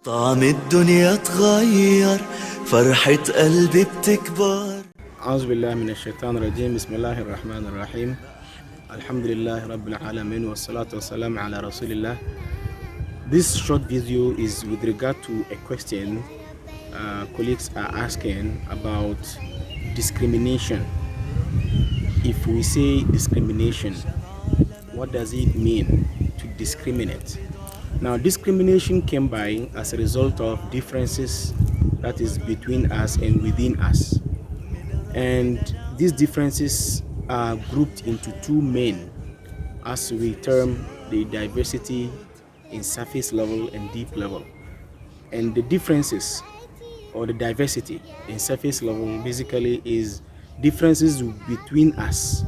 طعم الدنيا اتغير فرحة قلبي بتكبر. أعوذ بالله من الشيطان الرجيم. بسم الله الرحمن الرحيم. الحمد لله رب العالمين والصلاة والسلام على رسول الله. This short video is with regard to a question colleagues are asking about discrimination. If we say discrimination, what does it mean to discriminate? Now, discrimination came by as a result of differences that is between us and within us. And these differences are grouped into two main, as we term the diversity in surface level and deep level. And the differences or the diversity in surface level basically is differences between us,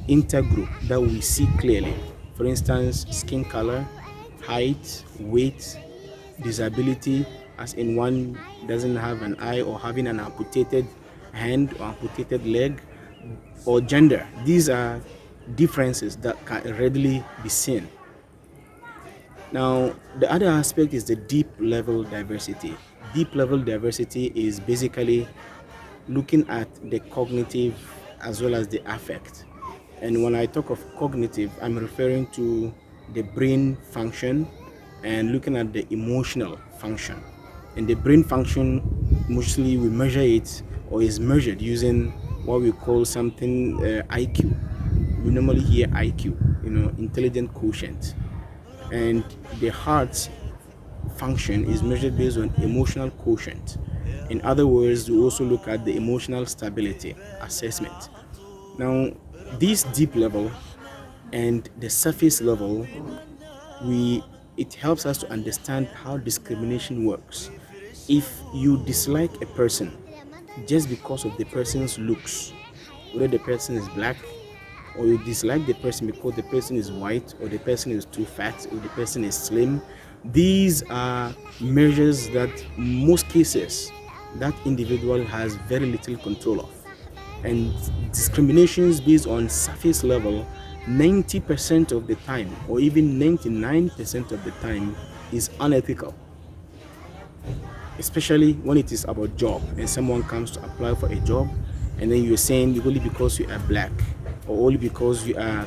intergroup, that we see clearly. For instance, skin color, height, weight, disability, as in one doesn't have an eye or having an amputated hand or amputated leg, or gender. These are differences that can readily be seen. Now, the other aspect is the deep level diversity. Deep level diversity is basically looking at the cognitive as well as the affect. And when I talk of cognitive, I'm referring to the brain function and looking at the emotional function. And the brain function, mostly we measure it or is measured using what we call something IQ. We normally hear IQ, intelligent quotient. And the heart function is measured based on emotional quotient. In other words, we also look at the emotional stability assessment. Now, this deep level and the surface level, it helps us to understand how discrimination works. If you dislike a person just because of the person's looks, whether the person is black, or you dislike the person because the person is white, or the person is too fat, or the person is slim, these are measures that in most cases that individual has very little control of. And discriminations based on surface level, 90% of the time, or even 99% of the time, is unethical. Especially when it is about job and someone comes to apply for a job, and then you're saying only because you are black, or only because you are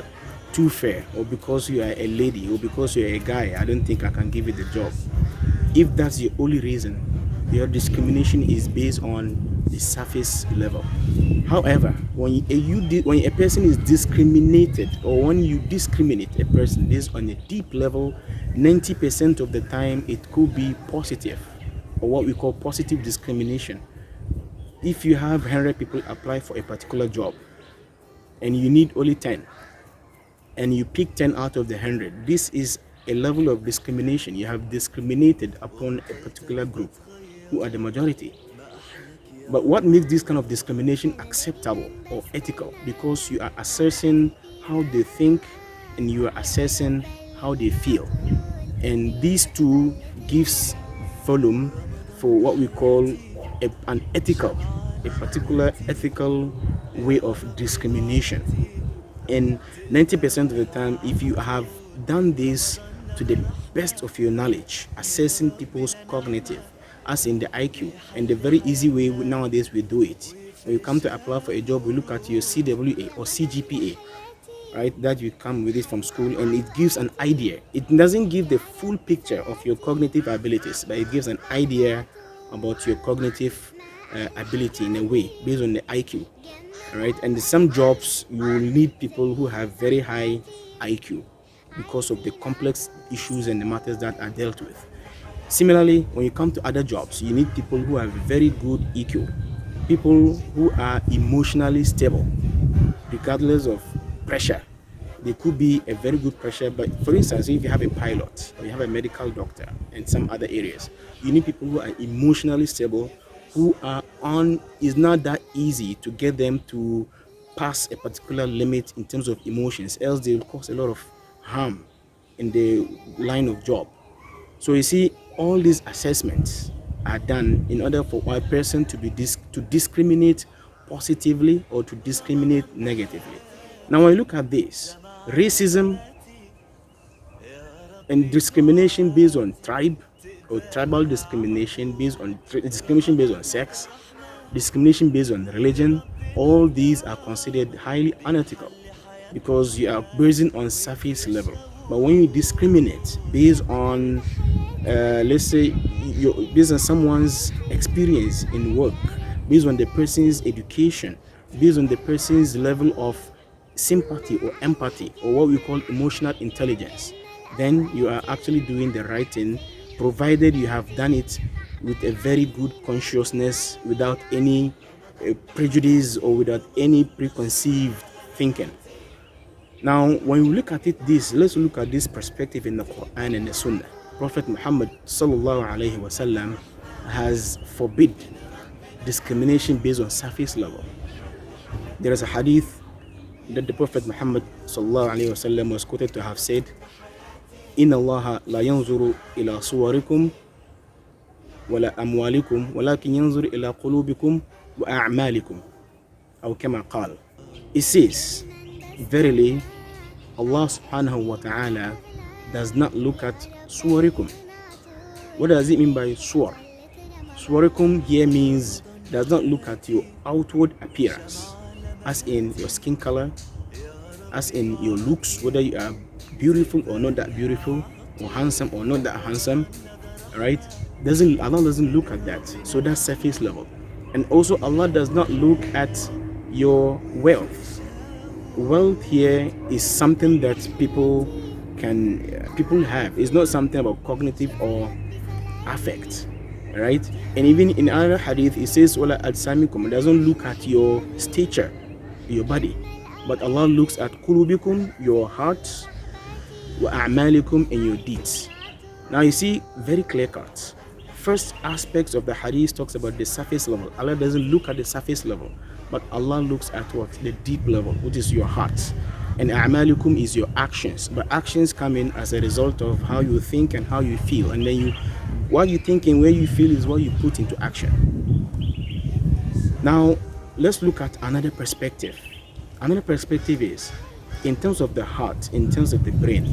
too fair, or because you are a lady, or because you're a guy, I don't think I can give you the job. If that's the only reason, your discrimination is based on the surface level. However, when a person is discriminated, or when you discriminate a person based on a deep level, 90% of the time it could be positive, or what we call positive discrimination. If you have 100 people apply for a particular job and you need only 10, and you pick 10 out of the 100, this is a level of discrimination. You have discriminated upon a particular group who are the majority. But what makes this kind of discrimination acceptable or ethical? Because you are assessing how they think and you are assessing how they feel. And these two gives volume for what we call a particular ethical way of discrimination. And 90% of the time, if you have done this to the best of your knowledge, assessing people's cognitive, as in the IQ, and the very easy way nowadays we do it. When you come to apply for a job, we look at your CWA or CGPA, right? That you come with it from school, and it gives an idea. It doesn't give the full picture of your cognitive abilities, but it gives an idea about your cognitive ability in a way based on the IQ, right? And some jobs you will need people who have very high IQ because of the complex issues and the matters that are dealt with. Similarly, when you come to other jobs, you need people who have very good EQ, people who are emotionally stable, regardless of pressure. They could be a very good pressure, but for instance, if you have a pilot or you have a medical doctor and some other areas, you need people who are emotionally stable, who are it's not that easy to get them to pass a particular limit in terms of emotions, else they will cause a lot of harm in the line of job. So you see, all these assessments are done in order for a person to discriminate positively or to discriminate negatively. Now, when you look at this, racism and discrimination based on tribe, or tribal discrimination based on discrimination based on sex, discrimination based on religion, all these are considered highly unethical because you are basing on surface level. But when you discriminate based on, let's say, based on someone's experience in work, based on the person's education, based on the person's level of sympathy or empathy, or what we call emotional intelligence, then you are actually doing the right thing, provided you have done it with a very good consciousness, without any prejudice or without any preconceived thinking. Now, when we look at let's look at this perspective in the Quran and the Sunnah. Prophet Muhammad sallallahu alaihi wasallam has forbid discrimination based on surface level. There is a hadith that the Prophet Muhammad sallallahu alaihi wasallam was quoted to have said, "Inna Allah la yanzuru ila suwarikum wala amwalikum, walakin yanzuru ila qulubikum wa a'malikum." Aw kama qala. It says, verily, Allah subhanahu wa ta'ala does not look at suwarikum. What does it mean by suwar? Suwarikum here means does not look at your outward appearance, as in your skin color, as in your looks, whether you are beautiful or not that beautiful, or handsome or not that handsome, right? Allah doesn't look at that. So that's surface level. And also Allah does not look at your wealth. Wealth here is something that people have. It's not something about cognitive or affect, right? And even in another hadith, it says, "Wala ajsamikum." It doesn't look at your stature, your body, but Allah looks at qulubikum, your hearts, wa a'malikum, and your deeds. Now you see, very clear cut. First aspects of the hadith talks about the surface level. Allah doesn't look at the surface level, but Allah looks at what? The deep level, which is your heart. And a'malikum is your actions. But actions come in as a result of how you think and how you feel. And then what you think and where you feel is what you put into action. Now, let's look at another perspective. Another perspective is, in terms of the heart, in terms of the brain,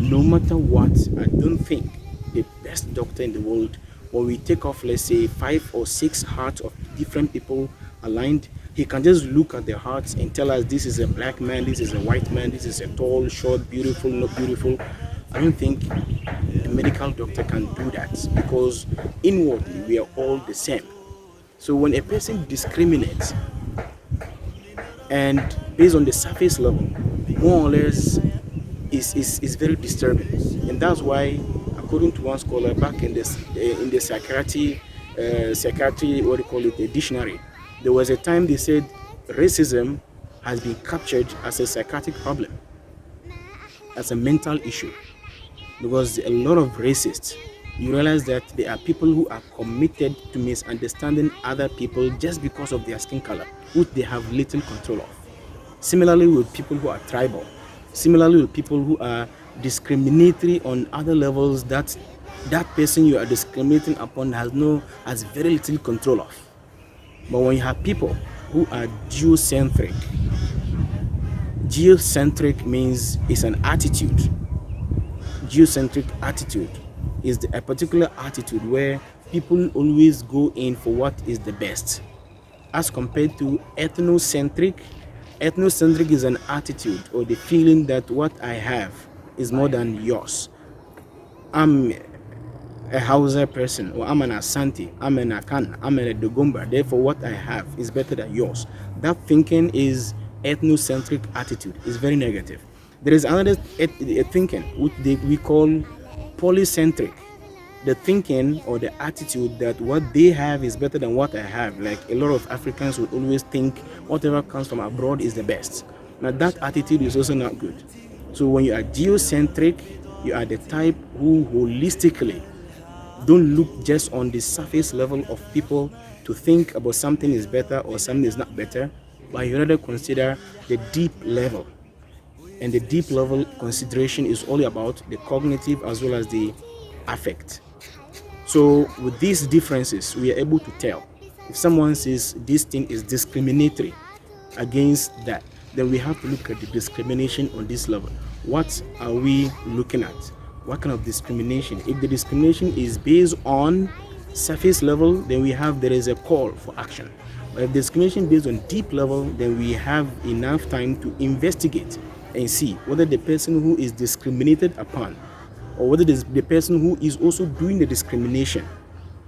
no matter what, I don't think the best doctor in the world, or we take off, let's say, 5 or 6 hearts of different people aligned, he can just look at their hearts and tell us this is a black man, this is a white man, this is a tall, short, beautiful, not beautiful. I don't think a medical doctor can do that, because inwardly we are all the same. So when a person discriminates and based on the surface level, more or less is very disturbing. And that's why, according to one scholar back in the psychiatry, what do you call it, the dictionary, there was a time they said racism has been captured as a psychiatric problem, as a mental issue, because a lot of racists, you realize that there are people who are committed to misunderstanding other people just because of their skin color, which they have little control of. Similarly with people who are tribal, similarly with people who are discriminatory on other levels that person you are discriminating upon has very little control of. But when you have people who are geocentric means it's an attitude. Geocentric attitude is a particular attitude where people always go in for what is the best, as compared to ethnocentric. Ethnocentric is an attitude or the feeling that what I have is more than yours. I'm a Hausa person, or I'm an Asante, I'm an Akan, I'm a Dogomba, therefore what I have is better than yours. That thinking is ethnocentric attitude. It's very negative. There is another thinking which we call polycentric. The thinking or the attitude that what they have is better than what I have. Like a lot of Africans would always think whatever comes from abroad is the best. Now that attitude is also not good. So when you are geocentric, you are the type who holistically don't look just on the surface level of people to think about something is better or something is not better, but you rather consider the deep level. And the deep level consideration is all about the cognitive as well as the affect. So with these differences, we are able to tell if someone says this thing is discriminatory against that, then we have to look at the discrimination on this level. What are we looking at? what kind of discrimination. If the discrimination is based on surface level, then there is a call for action. But if discrimination based on deep level, then we have enough time to investigate and see whether the person who is discriminated upon, or whether the person who is also doing the discrimination,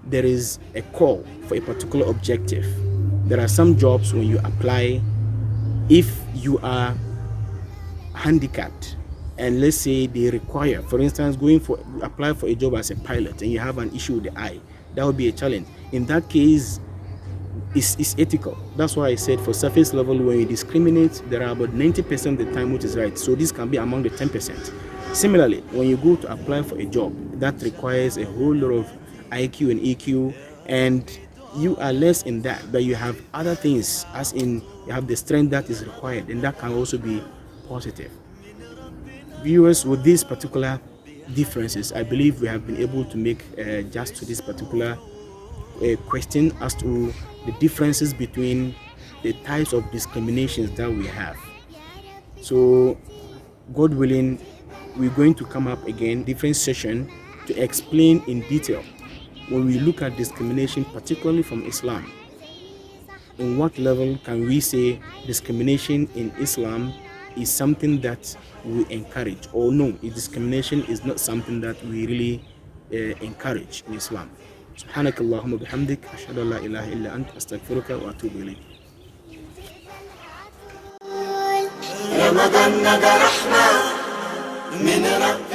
there is a call for a particular objective. There are some jobs when you apply, if you are handicapped, and let's say they require, for instance, apply for a job as a pilot and you have an issue with the eye, that would be a challenge. In that case, it's ethical. That's why I said for surface level, when you discriminate, there are about 90% of the time which is right. So this can be among the 10%. Similarly, when you go to apply for a job that requires a whole lot of IQ and EQ, and you are less in that, but you have other things, as in you have the strength that is required, and that can also be positive. Viewers, with these particular differences, I believe we have been able to make just to this particular question as to the differences between the types of discriminations that we have. So, God willing, we're going to come up again, different session, to explain in detail when we look at discrimination, particularly from Islam. In what level can we say discrimination in Islam is something that we encourage, or no, discrimination is not something that we really encourage in Islam. سبحانك اللهم وبحمدك أشهد أن لا إله إلا أنت أستغفرك وأتوب إليك. رمضان ده رحمة من رب